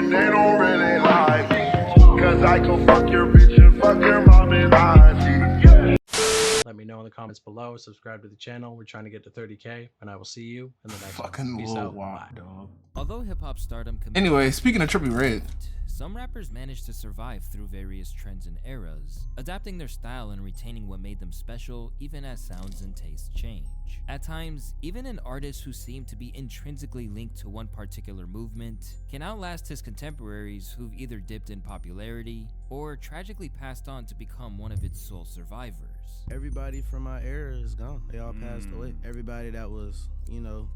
and they don't really like me. Cause I can fuck your bitch and fuck your mom and auntie. Let me know in the comments below. Subscribe to the channel. We're trying to get to 30K, and I will see you in the next Fucking one. Peace out. Bye. Dog. Although hip-hop stardom can Anyway, speaking of Trippie Redd, some rappers managed to survive through various trends and eras, adapting their style and retaining what made them special even as sounds and tastes change. At times, even an artist who seemed to be intrinsically linked to one particular movement can outlast his contemporaries who've either dipped in popularity or tragically passed on to become one of its sole survivors. Everybody from my era is gone. They all passed away. Everybody that was,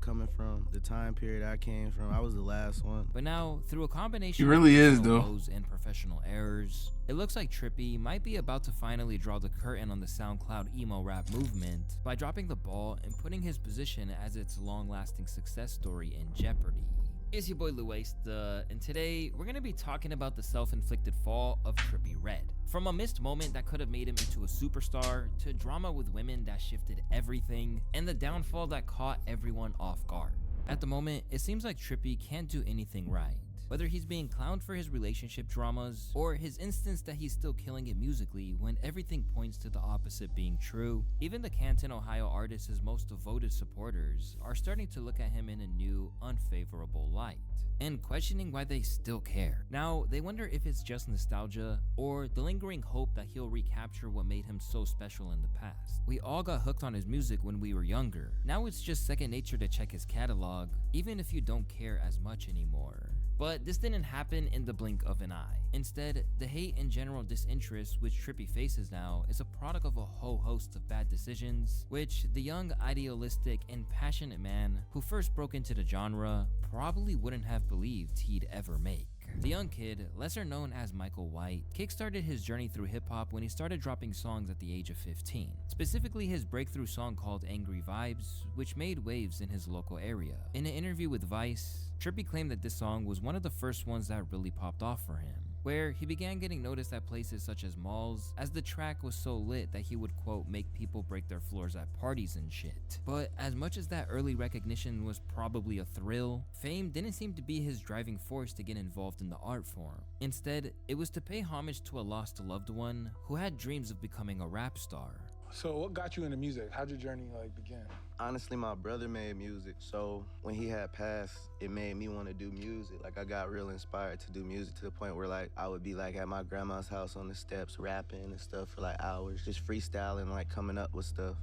coming from the time period I came from, I was the last one. But now, through a combination He really of is, though. woes and professional errors, it looks like Trippie might be about to finally draw the curtain on the SoundCloud emo rap movement by dropping the ball and putting his position as its long-lasting success story in jeopardy. It's your boy Louaista, and today we're going to be talking about the self-inflicted fall of Trippie Redd. From a missed moment that could have made him into a superstar, to drama with women that shifted everything, and the downfall that caught everyone off guard. At the moment, it seems like Trippie can't do anything right. Whether he's being clowned for his relationship dramas, or his instance that he's still killing it musically when everything points to the opposite being true, even the Canton, Ohio artist's most devoted supporters are starting to look at him in a new, unfavorable light, and questioning why they still care. Now, they wonder if it's just nostalgia, or the lingering hope that he'll recapture what made him so special in the past. We all got hooked on his music when we were younger. Now it's just second nature to check his catalog, even if you don't care as much anymore. But this didn't happen in the blink of an eye. Instead, the hate and general disinterest which Trippie faces now is a product of a whole host of bad decisions, which the young, idealistic, and passionate man who first broke into the genre probably wouldn't have believed he'd ever make. The young kid, lesser known as Michael White, kickstarted his journey through hip-hop when he started dropping songs at the age of 15. Specifically his breakthrough song called Angry Vibes, which made waves in his local area. In an interview with Vice, Trippie claimed that this song was one of the first ones that really popped off for him, where he began getting noticed at places such as malls, as the track was so lit that he would, quote, make people break their floors at parties and shit. But as much as that early recognition was probably a thrill, fame didn't seem to be his driving force to get involved in the art form. Instead, it was to pay homage to a lost loved one who had dreams of becoming a rap star. So what got you into music? How'd your journey begin? Honestly, my brother made music, so when he had passed, it made me want to do music. I got real inspired to do music to the point where I would be at my grandma's house on the steps rapping and stuff for hours, just freestyling, coming up with stuff.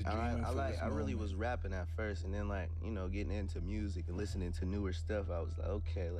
I really was rapping at first, and then getting into music and listening to newer stuff, I was like, okay,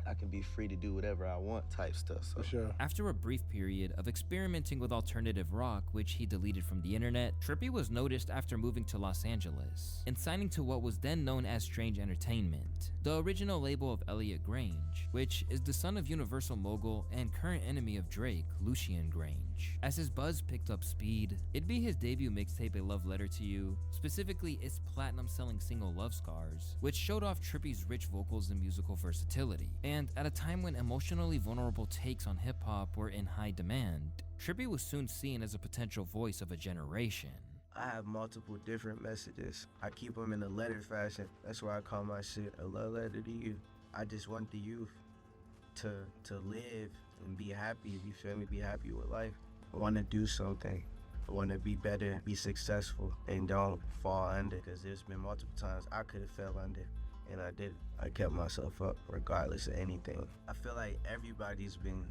I can be free to do whatever I want type stuff. So. For sure. After a brief period of experimenting with alternative rock, which he deleted from the internet, Trippie was noticed after moving to Los Angeles and signing to what was then known as Strange Entertainment, the original label of Elliot Grange, which is the son of Universal mogul and current enemy of Drake, Lucian Grange. As his buzz picked up speed, it'd be his debut mixtape A Love Letter to You, specifically its platinum-selling single Love Scars, which showed off Trippie's rich vocals and musical versatility. And at a time when emotionally vulnerable takes on hip-hop were in high demand, Trippie was soon seen as a potential voice of a generation. I have multiple different messages. I keep them in a letter fashion. That's why I call my shit A Love Letter to You. I just want the youth to live and be happy, you feel me? Be happy with life. I want to do something. I want to be better, be successful, and don't fall under, because there's been multiple times I could have fell under, and I didn't. I kept myself up regardless of anything. I feel like everybody's been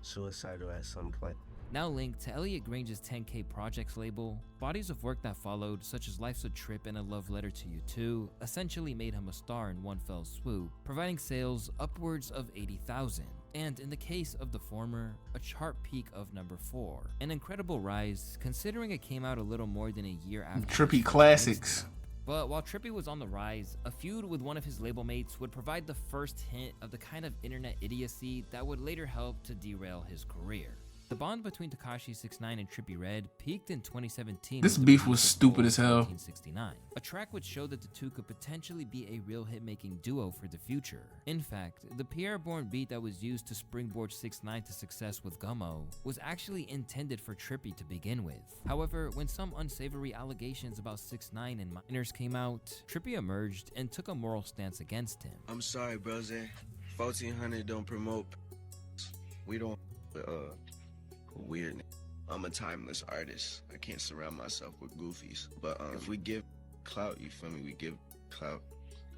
suicidal at some point. Now linked to Elliot Grange's 10K Projects label, bodies of work that followed, such as Life's a Trip and A Love Letter to You 2, essentially made him a star in one fell swoop, providing sales upwards of 80,000. And in the case of the former, a chart peak of number 4. An incredible rise, considering it came out a little more than a year after Trippie classics. But while Trippie was on the rise, a feud with one of his label mates would provide the first hint of the kind of internet idiocy that would later help to derail his career. The bond between Tekashi 6ix9ine and Trippie Redd peaked in 2017. This beef was stupid as hell. 1969, a track which showed that the two could potentially be a real hit-making duo for the future. In fact, the Pierre-born beat that was used to springboard 6ix9ine to success with Gummo was actually intended for Trippie to begin with. However, when some unsavory allegations about 6ix9ine and minors came out, Trippie emerged and took a moral stance against him. I'm sorry, brother. 1400 don't promote. We don't weird. I'm a timeless artist. I can't surround myself with goofies. But if we give clout, you feel me? We give clout.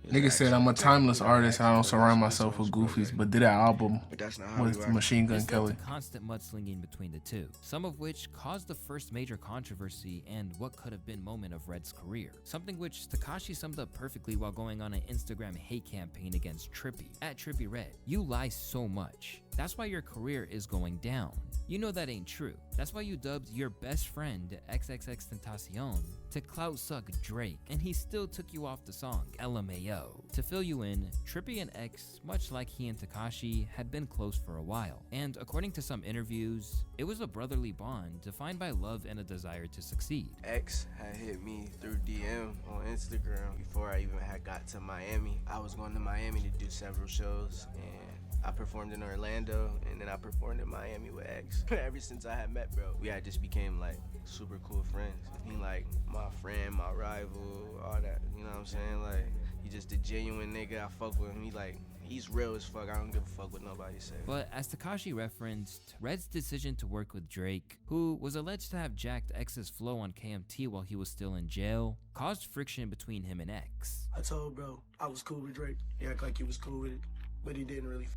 Nigga said I'm a timeless artist. I don't surround myself with goofies, but did that album But that's not how we with rock. Machine Gun There's Kelly. a constant mudslinging between the two, some of which caused the first major controversy and what could have been moment of Red's career. Something which Tekashi summed up perfectly while going on an Instagram hate campaign against Trippie. At Trippie Red, you lie so much. That's why your career is going down. You know that ain't true. That's why you dubbed your best friend XXXTentacion to clout suck Drake, and he still took you off the song LMAO. To fill you in, Trippie and X, much like he and Tekashi, had been close for a while, and according to some interviews, it was a brotherly bond defined by love and a desire to succeed. X had hit me through DM on Instagram before I even had got to Miami. I was going to Miami to do several shows, and I performed in Orlando, and then I performed in Miami with X. Ever since I had met bro, we had just became like super cool friends. He like my friend, my rival, all that, you know what I'm saying? Like, he just a genuine nigga. I fuck with him. He like, he's real as fuck. I don't give a fuck what nobody say. But as Tekashi referenced, Red's decision to work with Drake, who was alleged to have jacked X's flow on KMT while he was still in jail, caused friction between him and X. I told bro I was cool with Drake. He acted like he was cool with it, but he didn't really.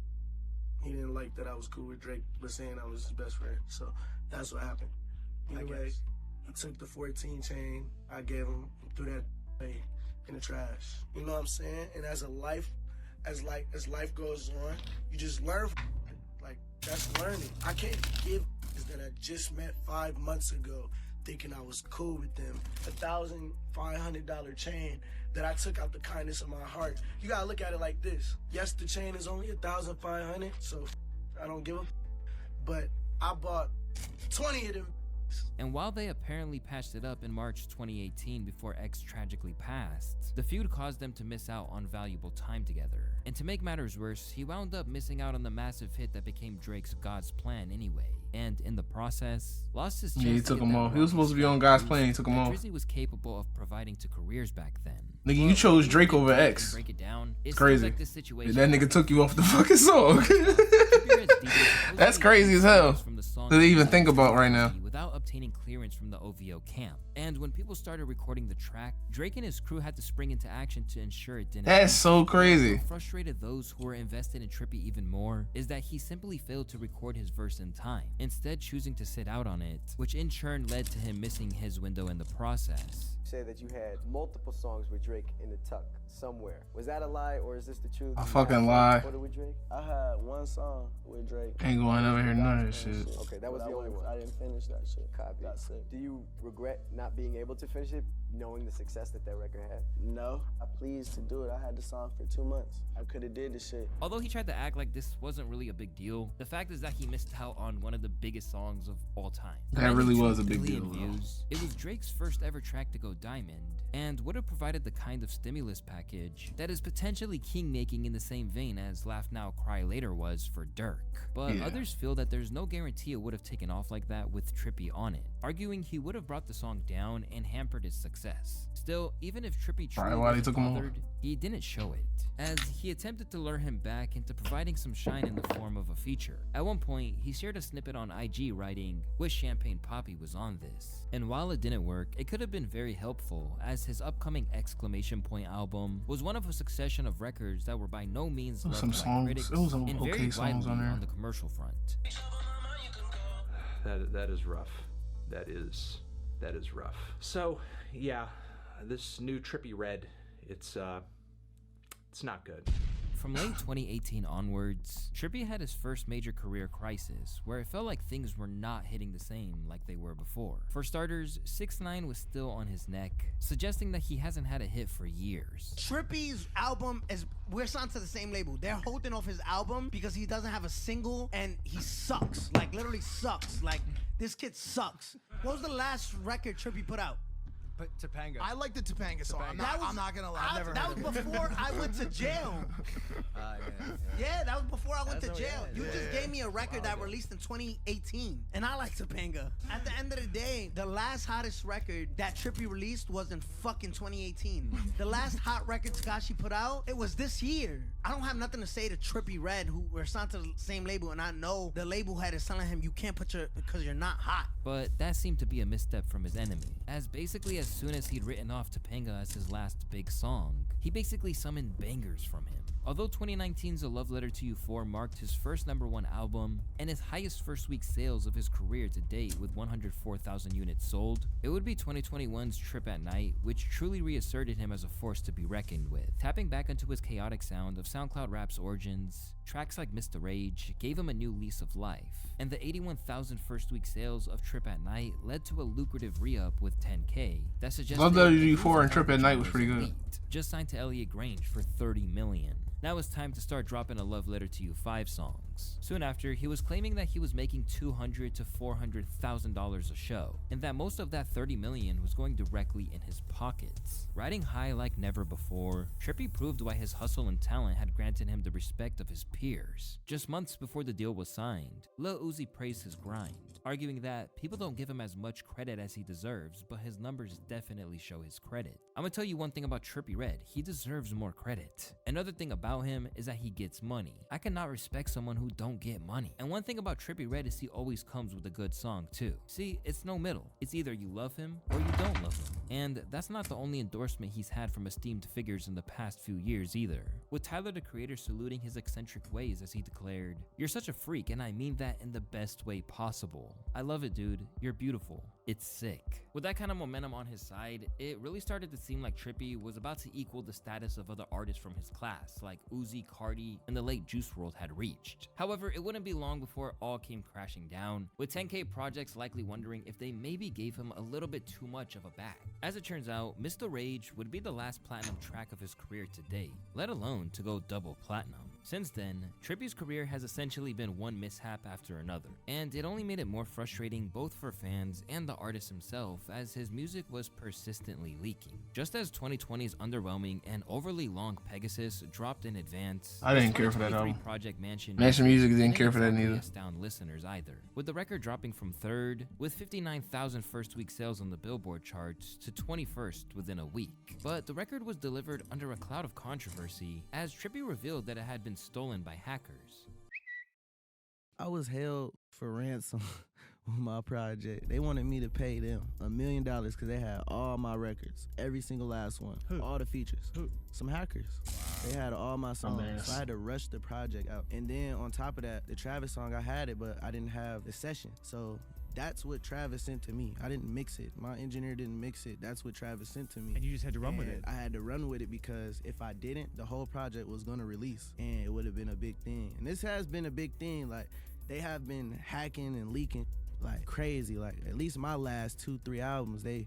He didn't like that I was cool with Drake, but saying I was his best friend. So that's what happened. Anyway, he took the 14 chain I gave him, threw that away in the trash. You know what I'm saying? And as life goes on, you just learn. Like, that's learning. I can't give that I just met 5 months ago thinking I was cool with them. $1,500 chain that I took out the kindness of my heart. You gotta look at it like this. Yes, the chain is only $1,500, so I don't give a but I bought 20 of them. And while they apparently patched it up in March 2018 before X tragically passed, the feud caused them to miss out on valuable time together. And to make matters worse, he wound up missing out on the massive hit that became Drake's God's Plan anyway. And in the process, lost his chance. Yeah, he took him off. He was supposed to be on God's Plan. He took him off. Drizzy was capable of providing to careers back then. Nigga, you chose Drake over X. Break it down. It Crazy. seems like this situation That nigga took you off the fucking song. That's crazy as hell to even think about right now. Without obtaining clearance from the OVO camp. And when people started recording the track, Drake and his crew had to spring into action to ensure it didn't. That's so crazy. What frustrated those who were invested in Trippie even more is that he simply failed to record his verse in time, instead choosing to sit out on it, which in turn led to him missing his window in the process. Say that you had multiple songs with Drake in the tuck somewhere. Was that a lie or is this the truth? A fucking lie. Recorded with Drake? I had one song with Drake. Ain't going over here none of this shit. Okay, that was the only one. I didn't finish that shit. Copy. Got sick. Do you regret not being able to finish it, knowing the success that record had? No, I pleased to do it. I had the song for 2 months. I could have did the shit. Although he tried to act like this wasn't really a big deal, the fact is that he missed out on one of the biggest songs of all time. That really was a big Billion deal, though. views. It was Drake's first ever track to go diamond, and would have provided the kind of stimulus package that is potentially king-making in the same vein as Laugh Now, Cry Later was for Dirk. But Yeah. others feel that there's no guarantee it would have taken off like that with Trippie on it, arguing he would have brought the song down and hampered its success. Still, even if Trippie truly Why they wasn't took him off? bothered, he didn't show it, as he attempted to lure him back into providing some shine in the form of a feature. At one point, he shared a snippet on IG writing, "Wish Champagne Poppy was on this." And while it didn't work, it could have been very helpful, as his upcoming exclamation point album was one of a succession of records that were by no means There was loved some by songs. critics There was some and okay very songs widely on there. on the commercial front. That is rough. That is rough. So yeah, this new Trippie Red, it's not good. From late 2018 onwards, Trippie had his first major career crisis, where it felt like things were not hitting the same like they were before. For starters, 6ix9ine was still on his neck, suggesting that he hasn't had a hit for years. Trippie's album is, we're signed to the same label. They're holding off his album because he doesn't have a single and he sucks. Like, literally sucks. Like, this kid sucks. What was the last record Trippie put out? Topanga. I like the Topanga song. I'm not gonna lie. I've never that heard was before I went to jail. Yeah, that was before I went to jail. You just gave play me a record that released in 2018, and I like Topanga. At the end of the day, the last hottest record that Trippie released was in fucking 2018. The last hot record Tekashi put out, it was this year. I don't have nothing to say to Trippie Red, who we're signed to the same label, and I know the label head is telling him you can't put because you're not hot. But that seemed to be a misstep from his enemy, as basically as soon as he'd written off Topanga as his last big song, he basically summoned bangers from him. Although 2019's A Love Letter to You 4 marked his first #1 album and his highest first week sales of his career to date with 104,000 units sold, it would be 2021's Trip at Night which truly reasserted him as a force to be reckoned with. Tapping back into his chaotic sound of SoundCloud rap's origins, tracks like Mr. Rage gave him a new lease of life, and the 81,000 first week sales of Trip at Night led to a lucrative re-up with 10K that suggested Love Letter to You 4 and Trip at Night was pretty good. Just signed to Elliott Grange for $30 million. Now it's time to start dropping a Love Letter to You 5 songs. Soon after, he was claiming that he was making $200,000 to $400,000 a show, and that most of that $30 million was going directly in his pockets. Riding high like never before, Trippie proved why his hustle and talent had granted him the respect of his peers. Just months before the deal was signed, Lil Uzi praised his grind, arguing that people don't give him as much credit as he deserves, but his numbers definitely show his credit. I'm gonna tell you one thing about Trippie Red, he deserves more credit. Another thing about him is that he gets money. I cannot respect someone who don't get money. And one thing about Trippie Red is he always comes with a good song too. See, it's no middle. It's either you love him or you don't love him. And that's not the only endorsement he's had from esteemed figures in the past few years either. With Tyler the Creator saluting his eccentric ways as he declared, "You're such a freak and I mean that in the best way possible. I love it, dude. You're beautiful. It's sick." With that kind of momentum on his side, it really started to seem like Trippie was about to equal the status of other artists from his class, like Uzi, Cardi, and the late Juice WRLD had reached. However, it wouldn't be long before it all came crashing down, with 10K Projects likely wondering if they maybe gave him a little bit too much of a bag. As it turns out, Mr. Rage would be the last platinum track of his career to date, let alone to go double platinum. Since then, Trippie's career has essentially been one mishap after another, and it only made it more frustrating both for fans and the artist himself as his music was persistently leaking. Just as 2020's underwhelming and overly long Pegasus dropped in advance, I didn't care for that album. Project Mansion Music didn't care for that neither. Astound listeners either, with the record dropping from 3rd with 59,000 first week sales on the Billboard charts to 21st within a week. But the record was delivered under a cloud of controversy as Trippie revealed that it had been stolen by hackers. I was held for ransom with my project. They wanted me to pay them $1 million because they had all my records, every single last one, all the features. Some hackers. They had all my songs, so I had to rush the project out. And then on top of that, the Travis song, I had it, but I didn't have the session. So that's what Travis sent to me. I didn't mix it. My engineer didn't mix it. That's what Travis sent to me. And you just had to run with it. I had to run with it because if I didn't, the whole project was gonna release and it would have been a big thing. And this has been a big thing. Like, they have been hacking and leaking like crazy. Like, at least my last 2-3 albums, I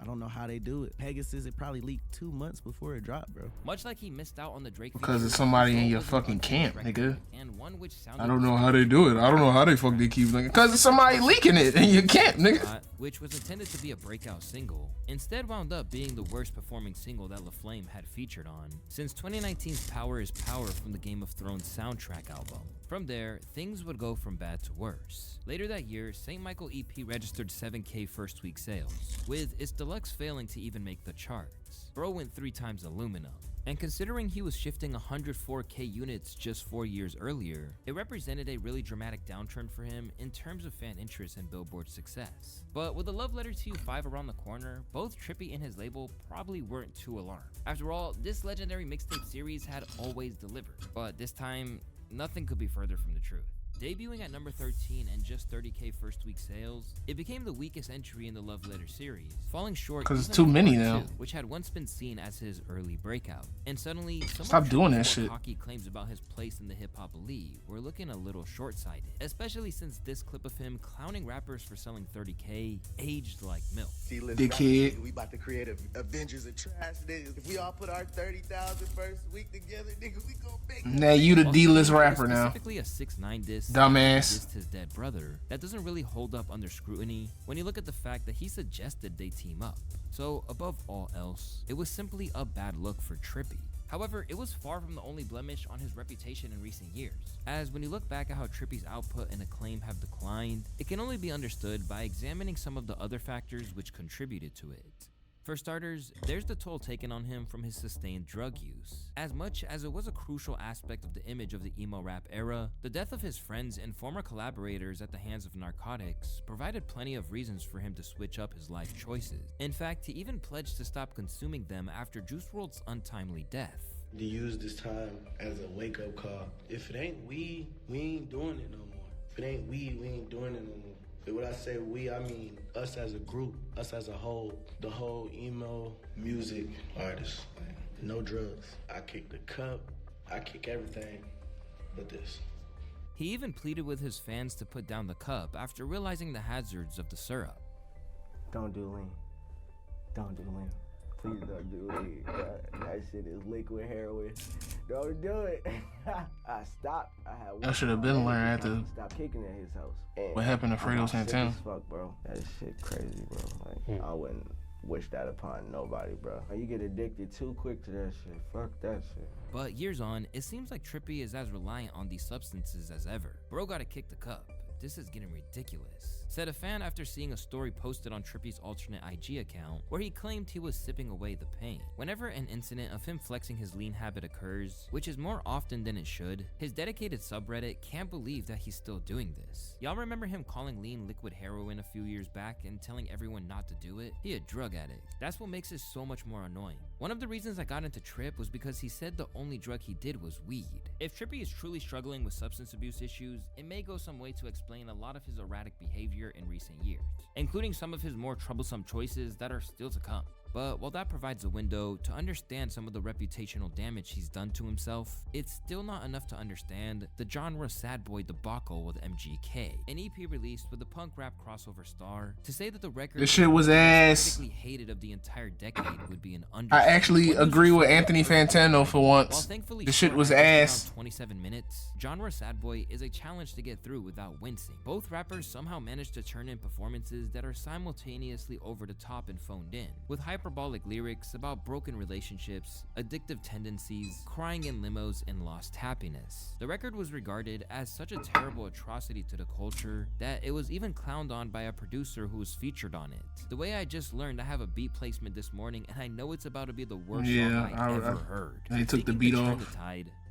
don't know how they do it. Pegasus, it probably leaked 2 months before it dropped, bro. Much like he missed out on the Drake because it's somebody in your fucking camp, nigga. And one which sounded I don't know how they do it. I don't know how they keep leaking. Because it's somebody leaking it in your camp, nigga. Which was intended to be a breakout single, instead wound up being the worst performing single that LaFlame had featured on since 2019's Power is Power from the Game of Thrones soundtrack album. From there, things would go from bad to worse. Later that year, St. Michael EP registered 7K first week sales, with its deluxe failing to even make the charts. Bro went 3 times aluminum. And considering he was shifting 104K units just 4 years earlier, it represented a really dramatic downturn for him in terms of fan interest and Billboard success. But with A Love Letter to You 5 around the corner, both Trippie and his label probably weren't too alarmed. After all, this legendary mixtape series had always delivered, but this time, nothing could be further from the truth. Debuting at number 13 and just 30K first week sales, it became the weakest entry in the Love Letter series, falling short because it's too many now, which had once been seen as his early breakout. And suddenly, stop doing that shit. Cocky claims about his place in the hip-hop elite were looking a little short-sighted, especially since this clip of him clowning rappers for selling 30K aged like milk. Dickhead. We about to create Avengers of trash, niggas. If we all put our 30,000 first week together, nigga, we gon' make it. Now you the D-list rapper now. Specifically a 6ix9ine diss. Dumbass. His dead brother, that doesn't really hold up under scrutiny when you look at the fact that he suggested they team up. So above all else, it was simply a bad look for Trippie. However, it was far from the only blemish on his reputation in recent years, as when you look back at how Trippie's output and acclaim have declined, it can only be understood by examining some of the other factors which contributed to it. For starters, there's the toll taken on him from his sustained drug use. As much as it was a crucial aspect of the image of the emo rap era, the death of his friends and former collaborators at the hands of narcotics provided plenty of reasons for him to switch up his life choices. In fact, he even pledged to stop consuming them after Juice WRLD's untimely death. To use this time as a wake-up call. If it ain't weed, we ain't doing it no more. If it ain't weed, we ain't doing it no more. And when I say we, I mean us as a group, us as a whole, the whole emo music artists. Like, no drugs. I kick the cup, I kick everything but this. He even pleaded with his fans to put down the cup after realizing the hazards of the syrup. Don't do lean. Don't do lean. Please don't do lean. That shit is liquid heroin. Don't do it. I stopped. I had one. I should have been learned after. Stop kicking at his house. And what happened to Fredo Santana? Fuck, bro. That shit crazy, bro. Like, I wouldn't wish that upon nobody, bro. You get addicted too quick to that shit. Fuck that shit. But years on, it seems like Trippie is as reliant on these substances as ever. Bro gotta kick the cup. This is getting ridiculous, said a fan after seeing a story posted on Trippie's alternate IG account where he claimed he was sipping away the pain. Whenever an incident of him flexing his lean habit occurs, which is more often than it should, his dedicated subreddit can't believe that he's still doing this. Y'all remember him calling lean liquid heroin a few years back and telling everyone not to do it? He a drug addict. That's what makes it so much more annoying. One of the reasons I got into Tripp was because he said the only drug he did was weed. If Trippie is truly struggling with substance abuse issues, it may go some way to explain a lot of his erratic behavior in recent years, including some of his more troublesome choices that are still to come. But while that provides a window to understand some of the reputational damage he's done to himself, it's still not enough to understand the genre sad boy debacle with MGK, an EP released with a punk rap crossover star. To say that the record this shit was ass. Hated of the entire decade would be an understatement. I actually agree with Anthony Fantano for once. This shit was ass. 27 minutes. Genre sad boy is a challenge to get through without wincing. Both rappers somehow managed to turn in performances that are simultaneously over the top and phoned in, with hyperbolic lyrics about broken relationships, addictive tendencies, crying in limos, and lost happiness. The record was regarded as such a terrible atrocity to the culture that it was even clowned on by a producer who was featured on it. The way I just learned, I have a beat placement this morning and I know it's about to be the worst song I ever heard. They took the beat off.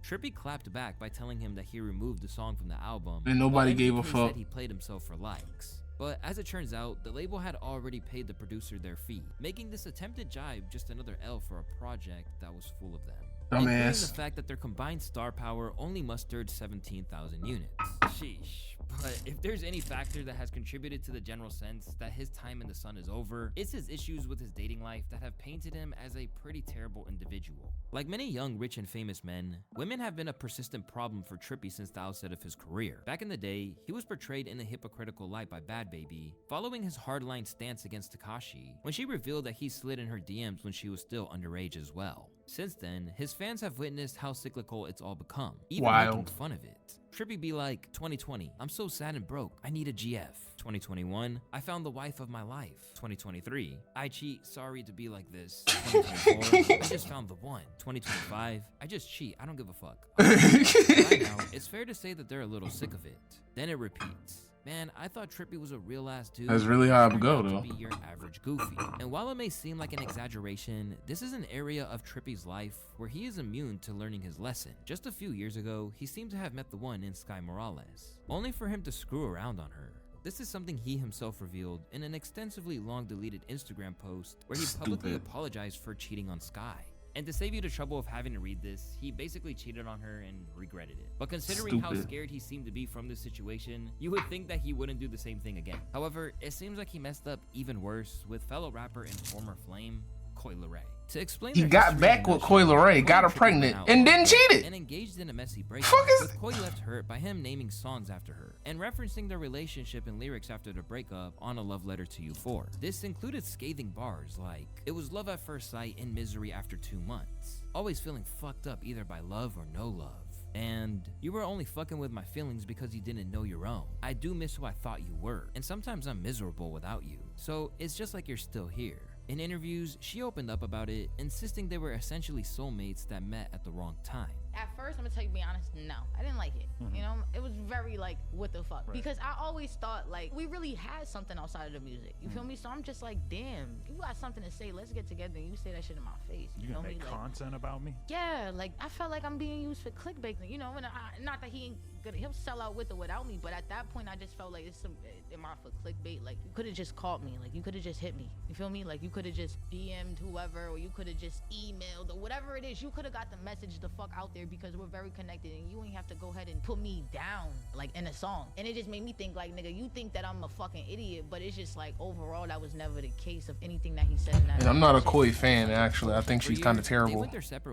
Trippie clapped back by telling him that he removed the song from the album, and nobody gave a fuck. Said he played himself for likes. But as it turns out, the label had already paid the producer their fee, making this attempted jibe just another L for a project that was full of them. Including the fact that their combined star power only mustered 17,000 units. Sheesh. But if there's any factor that has contributed to the general sense that his time in the sun is over, it's his issues with his dating life that have painted him as a pretty terrible individual. Like many young, rich, and famous men, women have been a persistent problem for Trippie since the outset of his career. Back in the day, he was portrayed in a hypocritical light by Bad Baby, following his hardline stance against Tekashi, when she revealed that he slid in her DMs when she was still underage as well. Since then, his fans have witnessed how cyclical it's all become, even making fun of it. Trippie be like, 2020, I'm so sad and broke, I need a GF. 2021, I found the wife of my life. 2023, I cheat, sorry to be like this. 2024, I just found the one. 2025, I just cheat, I don't give a fuck. Right now, it's fair to say that they're a little sick of it. Then it repeats. Man, I thought Trippie was a real ass dude. That's really how it go, though. Be your average goofy. And while it may seem like an exaggeration, this is an area of Trippie's life where he is immune to learning his lesson. Just a few years ago, he seemed to have met the one in Sky Morales, only for him to screw around on her. This is something he himself revealed in an extensively long deleted Instagram post where he publicly apologized for cheating on Sky. And to save you the trouble of having to read this, he basically cheated on her and regretted it. But considering how scared he seemed to be from this situation, you would think that he wouldn't do the same thing again. However, it seems like he messed up even worse with fellow rapper and former Flame, Coi Leray. To explain, he got back with Coi Leray, got her pregnant, and then cheated. And engaged in a messy breakup, with Coi left hurt by him naming songs after her and referencing their relationship and lyrics after the breakup on A Love Letter to You 4. This included scathing bars like, "It was love at first sight in misery after 2 months. Always feeling fucked up either by love or no love. And you were only fucking with my feelings because you didn't know your own. I do miss who I thought you were, and sometimes I'm miserable without you. So it's just like you're still here." In interviews, she opened up about it, insisting they were essentially soulmates that met at the wrong time. At first, I'm gonna tell you, be honest, no, I didn't like it. You know, it was very like, what the fuck? Because I always thought like we really had something outside of the music. You feel me? So I'm just like, damn, you got something to say. Let's get together and you say that shit in my face. You feel gonna make me? content about me? Yeah, like I felt like I'm being used for clickbait. You know, and not that he ain't gonna, he'll sell out with or without me. But at that point, I just felt like it's some, am I for clickbait? Like you could have just called me. Like you could have just hit me. You feel me? Like you could have just DM'd whoever, or you could have just emailed, or whatever it is. You could have got the message the fuck out there because we're very connected, and you ain't have to go ahead and put me down like in a song. And it just made me think like, nigga, you think that I'm a fucking idiot, but it's just like overall that was never the case of anything that he said in that. And I'm not a Koi fan, actually. I think she's kind of terrible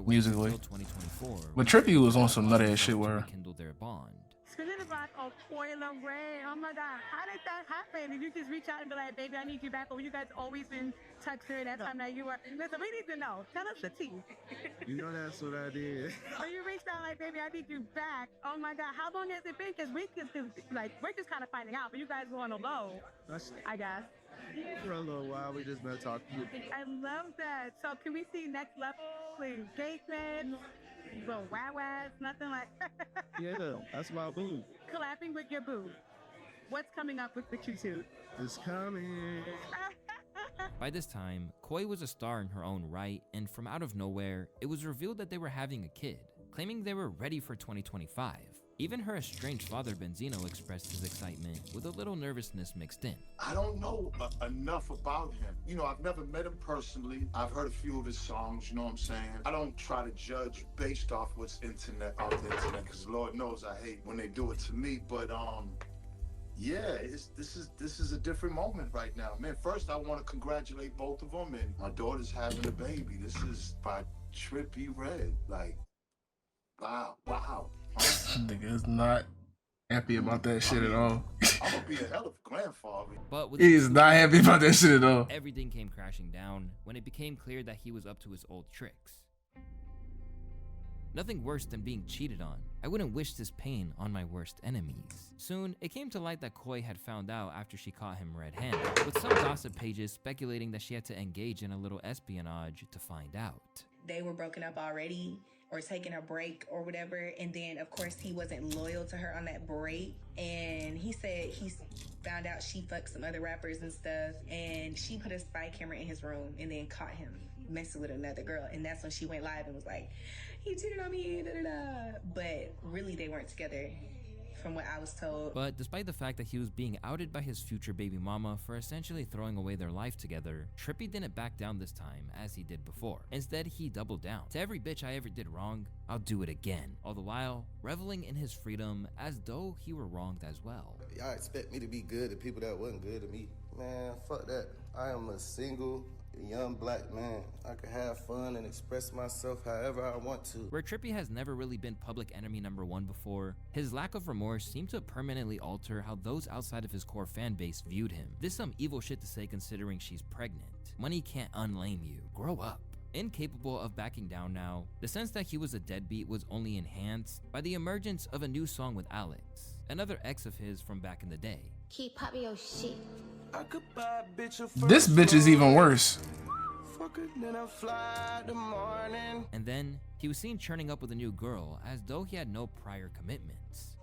musically. But Trippie was on some nut ass shit with her. Their bond. Spinning the block of Oil and Ray. Oh my God, how did that happen? Did you just reach out and be like, baby, I need you back? Or you guys always been texting that time that you were? Listen, we need to know. Tell us the tea. You know that's what I did. So you reached out like, baby, I need you back. Oh my God, how long has it been? Because we're just kind of finding out, but you guys were on the low, I guess. For a little while, we just been talking. I love that. So can we see next level engagement? Little wah-wahs, nothing like Yeah, that's my boo. Clapping with your boo. What's coming up with you two? It's coming. By this time, Koi was a star in her own right, and from out of nowhere, it was revealed that they were having a kid, claiming they were ready for 2025. Even her estranged father Benzino expressed his excitement, with a little nervousness mixed in. I don't know enough about him. You know, I've never met him personally. I've heard a few of his songs, you know what I'm saying? I don't try to judge based off what's out the internet, because Lord knows I hate when they do it to me. But yeah, this is a different moment right now. Man, first I want to congratulate both of them, and my daughter's having a baby. This is by Trippie Red. Like, wow. Nigga's not happy about that shit at all. I'm gonna be a hell of a grandfather. But with He's not happy about that shit at all. Everything came crashing down when it became clear that he was up to his old tricks. Nothing worse than being cheated on. I wouldn't wish this pain on my worst enemies. Soon, it came to light that Koi had found out after she caught him red-handed, with some gossip pages speculating that she had to engage in a little espionage to find out. They were broken up already, or taking a break or whatever, and then of course he wasn't loyal to her on that break, and he said he found out she fucked some other rappers and stuff, and she put a spy camera in his room and then caught him messing with another girl, and that's when she went live and was like, he cheated on me, da-da-da. But really they weren't together, from what I was told. But despite the fact that he was being outed by his future baby mama for essentially throwing away their life together, Trippie didn't back down this time as he did before. Instead, he doubled down. To every bitch I ever did wrong, I'll do it again. All the while, reveling in his freedom as though he were wronged as well. Y'all expect me to be good to people that wasn't good to me. Man, fuck that. I am a single young black man. I can have fun and express myself however I want to. Where Trippie has never really been public enemy #1 before, his lack of remorse seemed to permanently alter how those outside of his core fan base viewed him. This some evil shit to say considering she's pregnant. Money can't unlame you. Grow up. Incapable of backing down now, the sense that he was a deadbeat was only enhanced by the emergence of a new song with Alex, another ex of his from back in the day. Keep popping your shit. This bitch is even worse. And then, he was seen churning up with a new girl as though he had no prior commitments.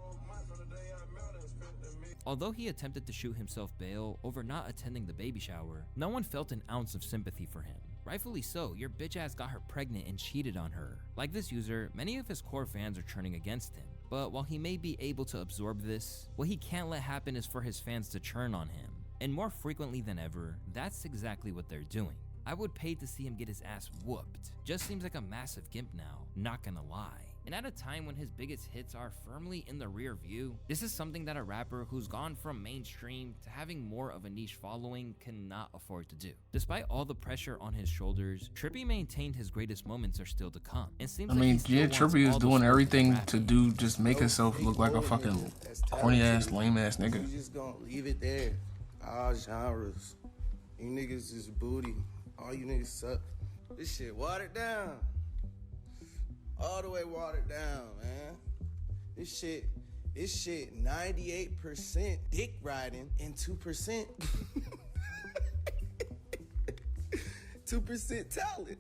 Although he attempted to shoot himself bail over not attending the baby shower, no one felt an ounce of sympathy for him. Rightfully so, your bitch ass got her pregnant and cheated on her. Like this user, many of his core fans are turning against him. But while he may be able to absorb this, what he can't let happen is for his fans to churn on him. And more frequently than ever, that's exactly what they're doing. I would pay to see him get his ass whooped. Just seems like a massive gimp now, not gonna lie. And at a time when his biggest hits are firmly in the rear view, this is something that a rapper who's gone from mainstream to having more of a niche following cannot afford to do. Despite all the pressure on his shoulders, Trippie maintained his greatest moments are still to come. It seems Trippie is doing everything to do just make himself look like a fucking corny ass, lame ass nigga. We just gonna leave it there. All genres. You niggas is booty. All you niggas suck. This shit watered down. All the way watered down, man. This shit 98% dick riding and 2% 2% talent.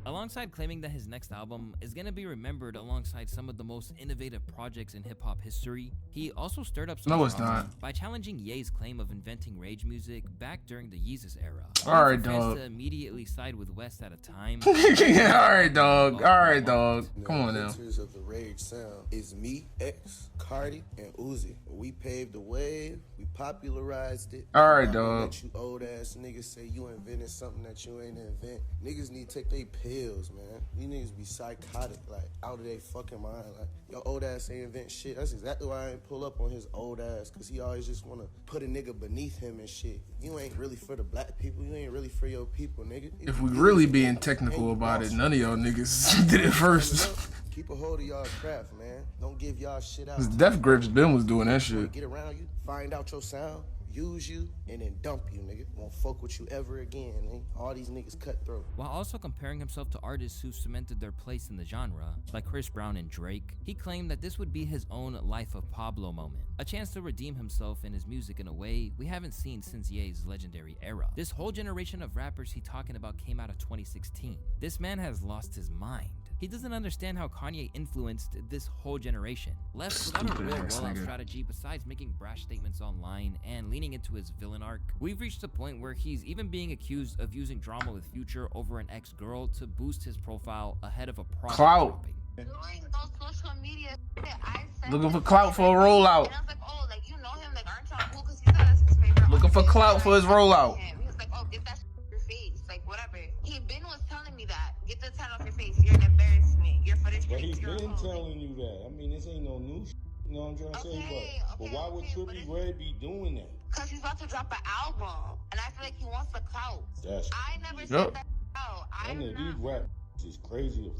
Alongside claiming that his next album is gonna be remembered alongside some of the most innovative projects in hip-hop history, he also stirred up some No, it's drama not. by challenging Ye's claim of inventing rage music back during the Yeezus era. Alright, For fans dog. to immediately side with West at a time. Alright, dog. Alright, dog. Come on now. Inventors of the rage sound is me, X, Cardi, and Uzi. We paved the way. We popularized it. Alright, I'm not gonna dog. let you old ass niggas say you invented something that you ain't invent. Niggas need to take their pills, man. These niggas be psychotic, like out of their fucking mind. Like your old ass ain't invent shit. That's exactly why I ain't pull up on his old ass, cause he always just wanna put a nigga beneath him and shit. You ain't really for the black people. You ain't really for your people, nigga. If we really being technical about it, none of y'all niggas did it first. Keep a hold of y'all craft, man. Don't give y'all shit out. Cause Def Grips Ben was doing that shit. Get around you, find out your sound, use you, and then dump you, nigga. Won't fuck with you ever again, nigga. All these niggas cutthroat. While also comparing himself to artists who cemented their place in the genre, like Chris Brown and Drake, he claimed that this would be his own Life of Pablo moment, a chance to redeem himself and his music in a way we haven't seen since Ye's legendary era. This whole generation of rappers he talking about came out of 2016. This man has lost his mind. He doesn't understand how Kanye influenced this whole generation, left without a real rollout strategy besides making brash statements online and leaning into his villain arc. We've reached a point where he's even being accused of using drama with Future over an ex-girl to boost his profile ahead of a project Clout. Doing those social media shit, I said Looking for clout for a rollout. and I was like, oh, like, you know him, like, aren't y'all cool? Because he said that's his favorite. Looking for clout for his rollout. He was like, oh, get that shit off your face. Like, whatever. Ben was telling me that. Get the tat off your face. You're an embarrassment. You're for the But streets. he's You're a been hoe. telling you that. I mean, this ain't no new shit. You know what I'm trying to say? But why would Trippie Red be doing that? Because he's about to drop an album. And I feel like he wants the clout. That's I never said that out. I mean, these rap is crazy.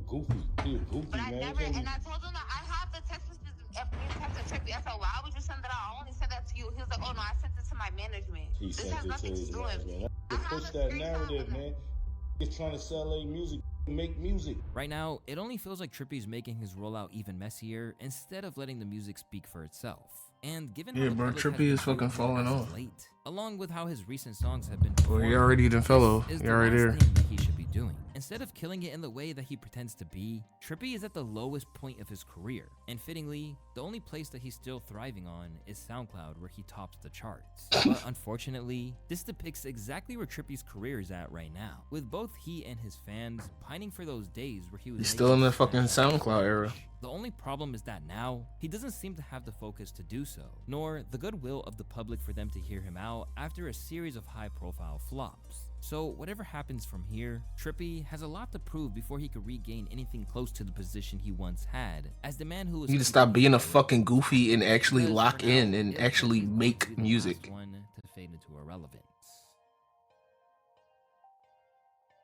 Goofy. He a goofy, But I man. never, and I told him that I have the text messages of me texting Trippie. I said, why would you send that out? I only sent that to you. He was like, oh no, I sent it to my management. He This sent has it to nothing to his do with me. man. Push that narrative, man. He's trying to sell a music, make music. Right now, it only feels like Trippie's making his rollout even messier instead of letting the music speak for itself. And given Yeah, how the bro, public has Trippie been is fucking viewing him falling as of off. late, along with how his recent songs have been Well, he already done fellow. is He the already last there. thing that he should be doing. Instead of killing it in the way that he pretends to be, Trippie is at the lowest point of his career. And fittingly, the only place that he's still thriving on is SoundCloud, where he tops the charts. But unfortunately, this depicts exactly where Trippie's career is at right now, with both he and his fans pining for those days where he was He's still in the fucking SoundCloud era. The only problem is that now, he doesn't seem to have the focus to do so, nor the goodwill of the public for them to hear him out after a series of high-profile flops. So whatever happens from here, Trippie has a lot to prove before he could regain anything close to the position he once had as the man who was You need to stop being a fucking goofy and actually lock in and actually make music. one to fade into irrelevance.